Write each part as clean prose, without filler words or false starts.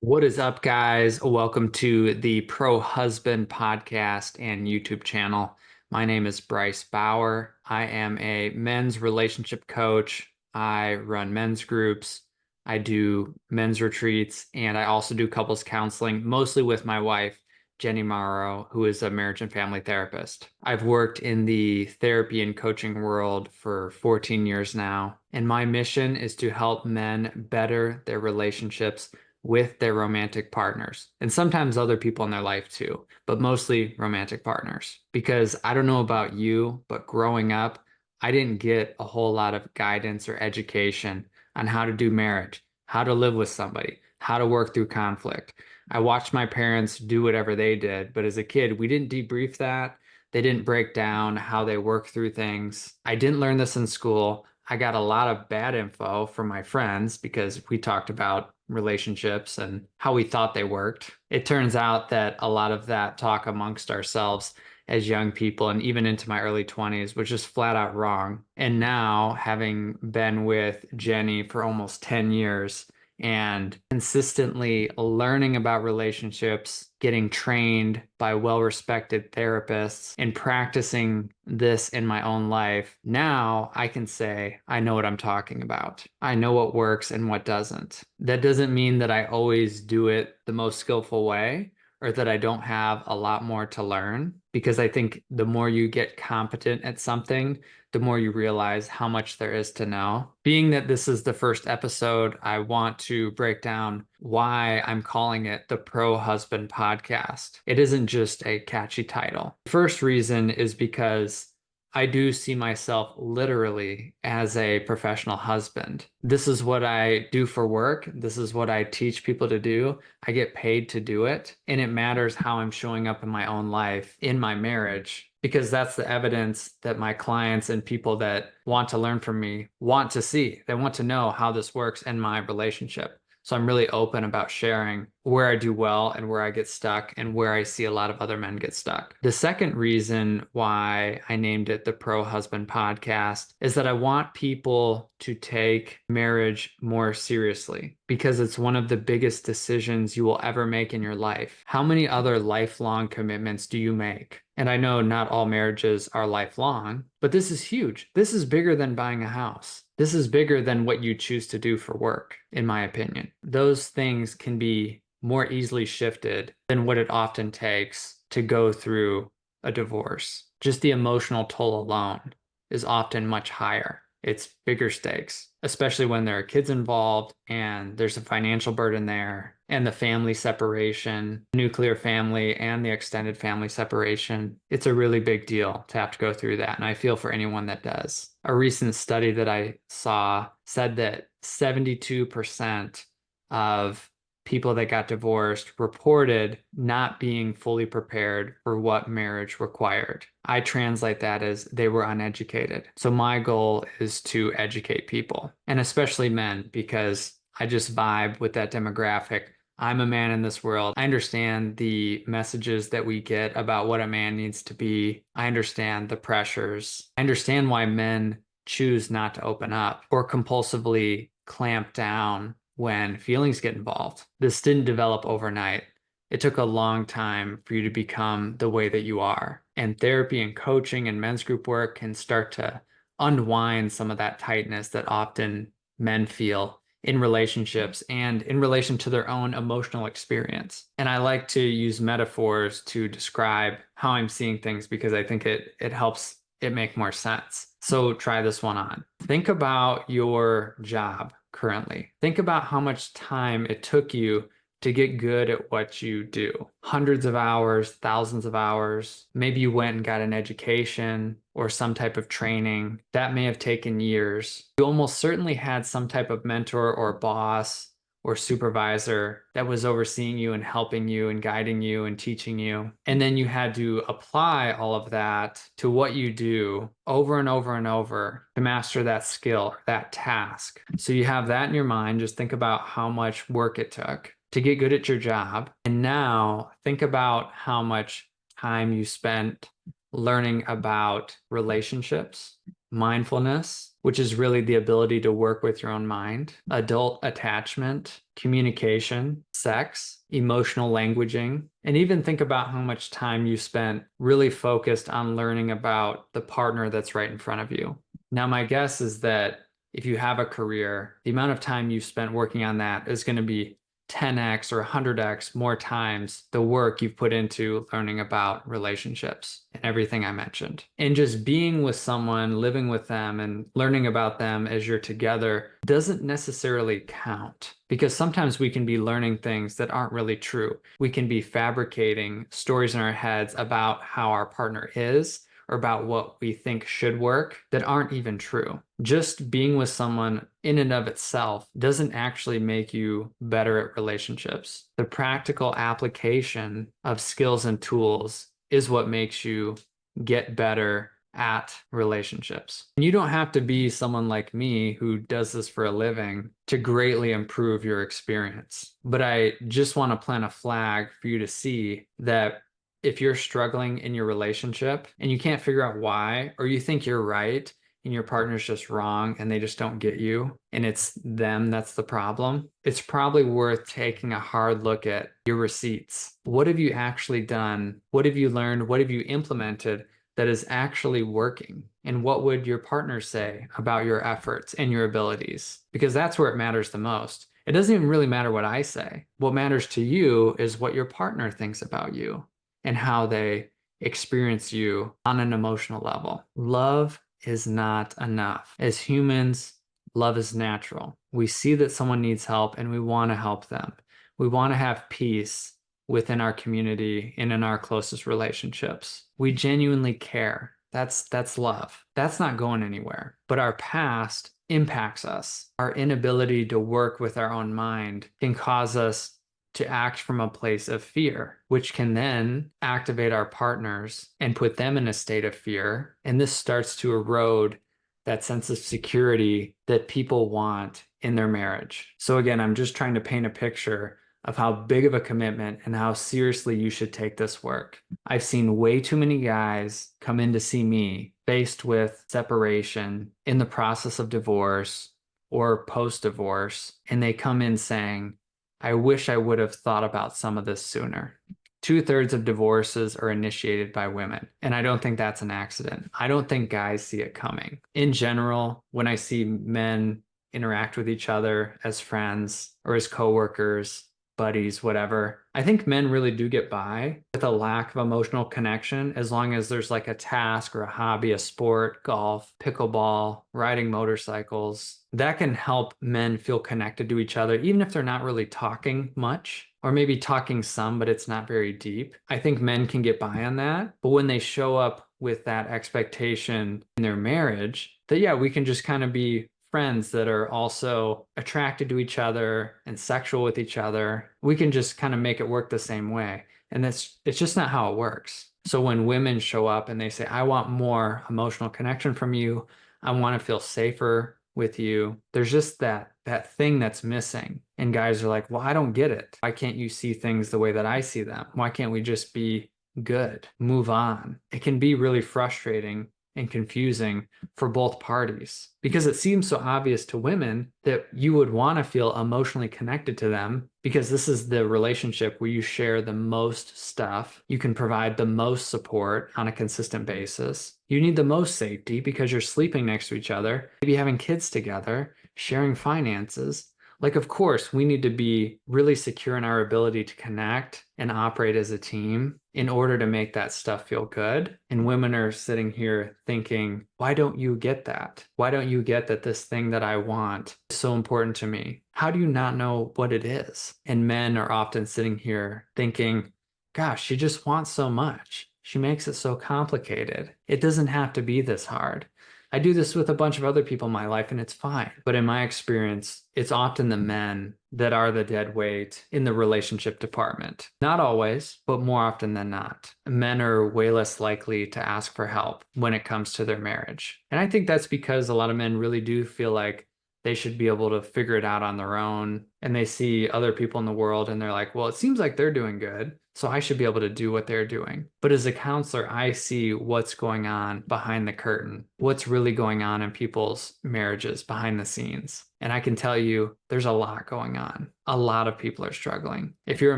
What is up, guys? Welcome to the Pro Husband podcast and YouTube channel. My name is Bryce Bauer. I am a men's relationship coach. I run men's groups. I do men's retreats, and I also do couples counseling, mostly with my wife, Jenny Morrow, who is a marriage and family therapist. I've worked in the therapy and coaching world for 14 years now, and my mission is to help men better their relationships with their romantic partners and sometimes other people in their life too, but mostly romantic partners. Because I don't know about you, but growing up, I didn't get a whole lot of guidance or education on how to do marriage, how to live with somebody, how to work through conflict. I watched my parents do whatever they did, but as a kid, we didn't debrief that. They didn't break down how they work through things. I didn't learn this in school. I got a lot of bad info from my friends because we talked about relationships and how we thought they worked. It turns out that a lot of that talk amongst ourselves as young people and even into my early 20s was just flat out wrong. And now, having been with Jenny for almost 10 years, and consistently learning about relationships, getting trained by well-respected therapists, and practicing this in my own life, now I can say I know what I'm talking about. I know what works and what doesn't. That doesn't mean that I always do it the most skillful way or that I don't have a lot more to learn, because I think the more you get competent at something, the more you realize how much there is to know. Being that this is the first episode, I want to break down why I'm calling it the Pro Husband Podcast. It isn't just a catchy title. The first reason is because I do see myself literally as a professional husband. This is what I do for work. This is what I teach people to do. I get paid to do it. And it matters how I'm showing up in my own life, in my marriage, because that's the evidence that my clients and people that want to learn from me want to see. They want to know how this works in my relationship. So I'm really open about sharing where I do well and where I get stuck and where I see a lot of other men get stuck. The second reason why I named it the Pro Husband Podcast is that I want people to take marriage more seriously, because it's one of the biggest decisions you will ever make in your life. How many other lifelong commitments do you make? And I know not all marriages are lifelong, but this is huge. This is bigger than buying a house. This is bigger than what you choose to do for work, in my opinion. Those things can be more easily shifted than what it often takes to go through a divorce. Just the emotional toll alone is often much higher. It's bigger stakes, especially when there are kids involved and there's a financial burden there, and the family separation, nuclear family and the extended family separation. It's a really big deal to have to go through that. And I feel for anyone that does. A recent study that I saw said that 72% of people that got divorced reported not being fully prepared for what marriage required. I translate that as they were uneducated. So my goal is to educate people, and especially men, because I just vibe with that demographic. I'm a man in this world. I understand the messages that we get about what a man needs to be. I understand the pressures. I understand why men choose not to open up or compulsively clamp down when feelings get involved. This didn't develop overnight. It took a long time for you to become the way that you are. And therapy and coaching and men's group work can start to unwind some of that tightness that often men feel in relationships and in relation to their own emotional experience. And I like to use metaphors to describe how I'm seeing things, because I think it helps it make more sense. So try this one on. Think about your job currently. Think about how much time it took you to get good at what you do. Hundreds of hours, thousands of hours. Maybe you went and got an education or some type of training. That may have taken years. You almost certainly had some type of mentor or boss or supervisor that was overseeing you and helping you and guiding you and teaching you. And then you had to apply all of that to what you do over and over and over to master that skill, that task. So you have that in your mind. Just think about how much work it took to get good at your job. And now think about how much time you spent learning about relationships, mindfulness, which is really the ability to work with your own mind, adult attachment, communication, sex, emotional languaging, and even think about how much time you spent really focused on learning about the partner that's right in front of you. Now, my guess is that if you have a career, the amount of time you've spent working on that is going to be 10x or 100x more times the work you've put into learning about relationships and everything I mentioned. And just being with someone, living with them, and learning about them as you're together doesn't necessarily count, because sometimes we can be learning things that aren't really true. We can be fabricating stories in our heads about how our partner is, or about what we think should work, that aren't even true. Just being with someone in and of itself doesn't actually make you better at relationships. The practical application of skills and tools is what makes you get better at relationships. And you don't have to be someone like me who does this for a living to greatly improve your experience. But I just want to plant a flag for you to see that if you're struggling in your relationship and you can't figure out why, or you think you're right and your partner's just wrong and they just don't get you, and it's them that's the problem, it's probably worth taking a hard look at your receipts. What have you actually done? What have you learned? What have you implemented that is actually working? And what would your partner say about your efforts and your abilities? Because that's where it matters the most. It doesn't even really matter what I say. What matters to you is what your partner thinks about you and how they experience you on an emotional level. Love is not enough. As humans, love is natural. We see that someone needs help and we want to help them. We want to have peace within our community and in our closest relationships. We genuinely care. That's love. That's not going anywhere. But our past impacts us. Our inability to work with our own mind can cause us to act from a place of fear, which can then activate our partners and put them in a state of fear. And this starts to erode that sense of security that people want in their marriage. So again, I'm just trying to paint a picture of how big of a commitment and how seriously you should take this work. I've seen way too many guys come in to see me faced with separation, in the process of divorce or post-divorce, and they come in saying, I wish I would have thought about some of this sooner. 2/3 of divorces are initiated by women, and I don't think that's an accident. I don't think guys see it coming. In general, when I see men interact with each other as friends or as coworkers, buddies, whatever, I think men really do get by with a lack of emotional connection as long as there's like a task or a hobby, a sport, golf, pickleball, riding motorcycles. That can help men feel connected to each other, even if they're not really talking much, or maybe talking some, but it's not very deep. I think men can get by on that. But when they show up with that expectation in their marriage, that yeah, we can just kind of be friends that are also attracted to each other and sexual with each other, we can just kind of make it work the same way. And it's just not how it works. So when women show up and they say, I want more emotional connection from you, I want to feel safer with you, there's just that thing that's missing. And guys are like, well, I don't get it. Why can't you see things the way that I see them? Why can't we just be good, move on? It can be really frustrating and confusing for both parties because it seems so obvious to women that you would want to feel emotionally connected to them because this is the relationship where you share the most stuff. You can provide the most support on a consistent basis. You need the most safety because you're sleeping next to each other, maybe having kids together, sharing finances. Like, of course, we need to be really secure in our ability to connect and operate as a team in order to make that stuff feel good. And women are sitting here thinking, why don't you get that? Why don't you get that this thing that I want is so important to me? How do you not know what it is? And men are often sitting here thinking, gosh, she just wants so much. She makes it so complicated. It doesn't have to be this hard. I do this with a bunch of other people in my life and it's fine. But in my experience, it's often the men that are the dead weight in the relationship department. Not always, but more often than not. Men are way less likely to ask for help when it comes to their marriage. And I think that's because a lot of men really do feel like they should be able to figure it out on their own. And they see other people in the world and they're like, well, it seems like they're doing good, so I should be able to do what they're doing. But as a counselor, I see what's going on behind the curtain, what's really going on in people's marriages behind the scenes. And I can tell you there's a lot going on. A lot of people are struggling. If you're a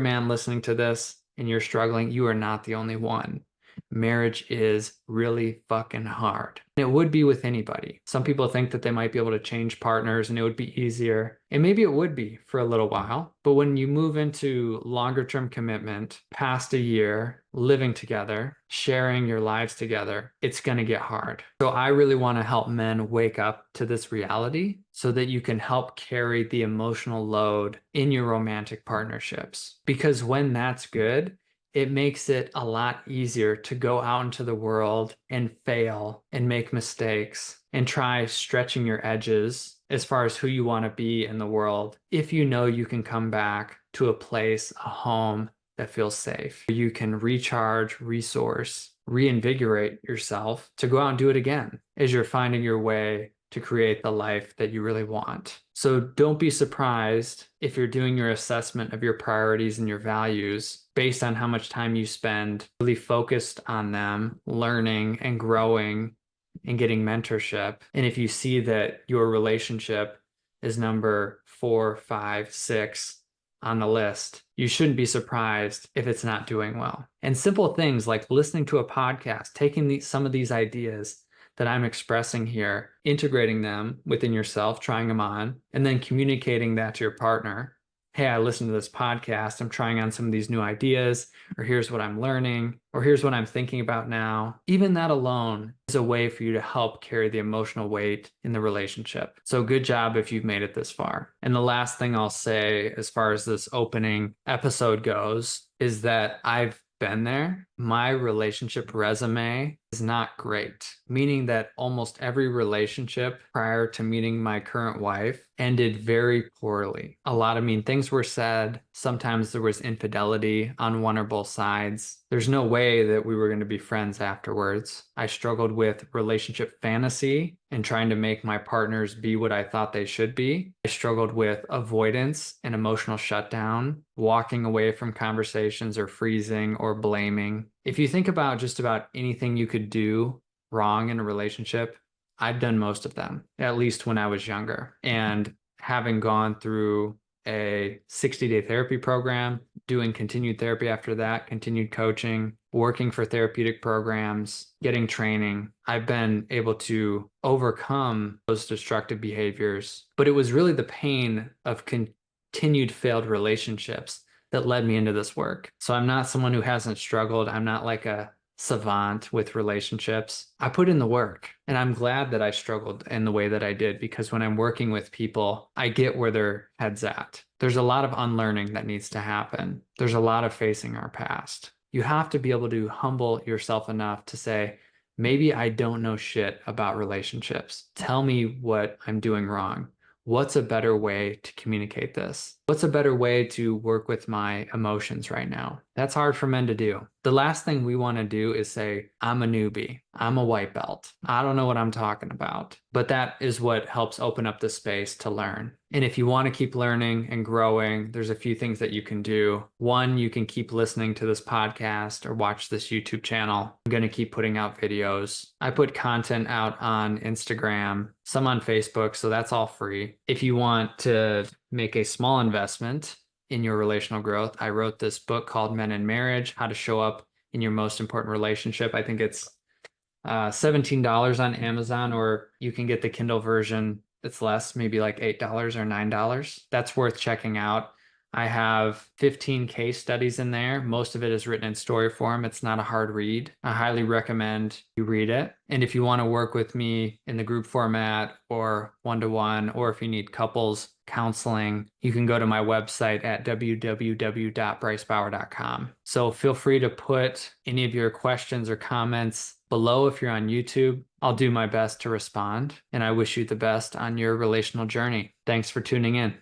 man listening to this and you're struggling, you are not the only one. Marriage is really fucking hard. And it would be with anybody. Some people think that they might be able to change partners and it would be easier. And maybe it would be for a little while. But when you move into longer term commitment, past a year, living together, sharing your lives together, it's going to get hard. So I really want to help men wake up to this reality so that you can help carry the emotional load in your romantic partnerships. Because when that's good, it makes it a lot easier to go out into the world and fail and make mistakes and try stretching your edges as far as who you want to be in the world. If you know you can come back to a place, a home that feels safe, you can recharge, resource, reinvigorate yourself to go out and do it again as you're finding your way to create the life that you really want. So don't be surprised if you're doing your assessment of your priorities and your values based on how much time you spend really focused on them, learning and growing and getting mentorship. And if you see that your relationship is number 4, 5, 6 on the list, you shouldn't be surprised if it's not doing well. And simple things like listening to a podcast, taking some of these ideas that I'm expressing here, integrating them within yourself, trying them on, and then communicating that to your partner. Hey, I listened to this podcast. I'm trying on some of these new ideas, or here's what I'm learning, or here's what I'm thinking about now. Even that alone is a way for you to help carry the emotional weight in the relationship. So good job if you've made it this far. And the last thing I'll say as far as this opening episode goes is that I've been there. My relationship resume is not great, meaning that almost every relationship prior to meeting my current wife ended very poorly. A lot of mean things were said. Sometimes there was infidelity on one or both sides. There's no way that we were going to be friends afterwards. I struggled with relationship fantasy and trying to make my partners be what I thought they should be. I struggled with avoidance and emotional shutdown, walking away from conversations or freezing or blaming. If you think about just about anything you could do wrong in a relationship, I've done most of them, at least when I was younger. And having gone through a 60-day therapy program, doing continued therapy after that, continued coaching, working for therapeutic programs, getting training, I've been able to overcome those destructive behaviors. But it was really the pain of continued failed relationships that led me into this work. So I'm not someone who hasn't struggled. I'm not like a savant with relationships. I put in the work, and I'm glad that I struggled in the way that I did, because when I'm working with people, I get where their head's at. There's a lot of unlearning that needs to happen. There's a lot of facing our past. You have to be able to humble yourself enough to say, maybe I don't know shit about relationships. Tell me what I'm doing wrong. What's a better way to communicate this? What's a better way to work with my emotions right now? That's hard for men to do. The last thing we want to do is say, I'm a newbie. I'm a white belt. I don't know what I'm talking about. But that is what helps open up the space to learn. And if you want to keep learning and growing, there's a few things that you can do. One, you can keep listening to this podcast or watch this YouTube channel. I'm going to keep putting out videos. I put content out on Instagram, some on Facebook, so that's all free. If you want to make a small investment in your relational growth, I wrote this book called Men in Marriage: How to Show Up in Your Most Important Relationship. I think it's $17 on Amazon, or you can get the Kindle version. It's less, maybe like $8 or $9. That's worth checking out. I have 15 case studies in there. Most of it is written in story form. It's not a hard read. I highly recommend you read it. And if you want to work with me in the group format or one-to-one, or if you need couples counseling, you can go to my website at www.bricebauer.com. So feel free to put any of your questions or comments below if you're on YouTube. I'll do my best to respond, and I wish you the best on your relational journey. Thanks for tuning in.